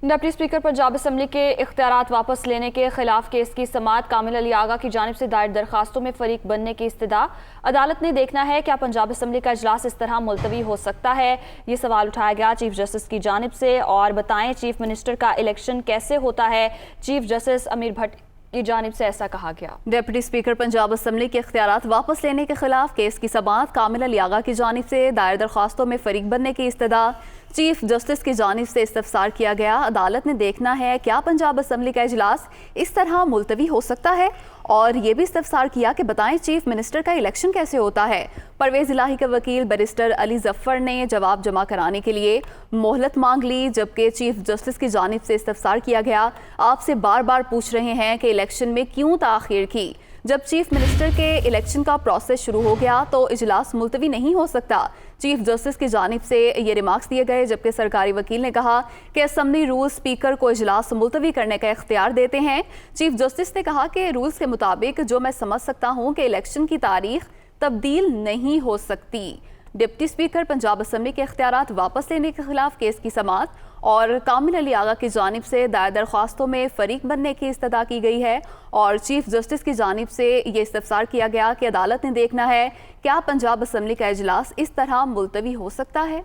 Deputy speaker Punjab assembly के इख्तियारात वापस लेने के खिलाफ केस की समाअत कामिल अली आगा की जानिब से दायर दरखास्तों में फरीक बनने की इस्तदा। अदालत ने देखना है क्या पंजाब असम्बली का इजलास इस तरह मुलतवी हो सकता है। ये सवाल उठाया गया चीफ जस्टिस की जानिब से। और बताएं चीफ मिनिस्टर का इलेक्शन कैसे होता है। चीफ जस्टिस अमीर भट्ट की जानिब से ऐसा कहा गया। डिप्टी स्पीकर पंजाब असम्बली के इख्तियारात वापस लेने के खिलाफ केस की समाअत कामिल अली आगा की जानिब से दायर दरखास्तों में फरीक बनने की इस्तदा। चीफ जस्टिस की जानिब से इस्तफसार किया गया। अदालत ने देखना है क्या पंजाब असम्बली का इजलास इस तरह मुलतवी हो सकता है। और ये भी इस्तफसार किया कि बताएं चीफ मिनिस्टर का इलेक्शन कैसे होता है। परवेज इलाही के वकील बैरिस्टर अली जफ़र ने जवाब जमा कराने के लिए मोहलत मांग ली, जबकि चीफ जस्टिस की जानिब से इस्तफसार किया गया। आपसे बार बार पूछ रहे हैं कि इलेक्शन में क्यों ताख़ीर की। जब चीफ मिनिस्टर के इलेक्शन का प्रोसेस शुरू हो गया तो इजलास मुलतवी नहीं हो सकता। चीफ जस्टिस की जानिब से ये रिमार्क्स दिए गए, जबकि सरकारी वकील ने कहा कि असम्बली रूल स्पीकर को इजलास मुलतवी करने का इख्तियार देते हैं। चीफ जस्टिस ने कहा कि रूल्स के मुताबिक जो मैं समझ सकता हूँ कि इलेक्शन की तारीख तब्दील नहीं हो सकती। डिप्टी स्पीकर पंजाब असम्बली के इख्तियारात वापस लेने के खिलाफ केस की समाअत और कामिल अली आगा की जानिब से दायर दरख्वास्तों में फरीक बनने की इस्तदा की गई है। और चीफ जस्टिस की जानिब से ये इस्तफसार किया गया कि अदालत ने देखना है क्या पंजाब असम्बली का इजलास इस तरह मुलतवी हो सकता है।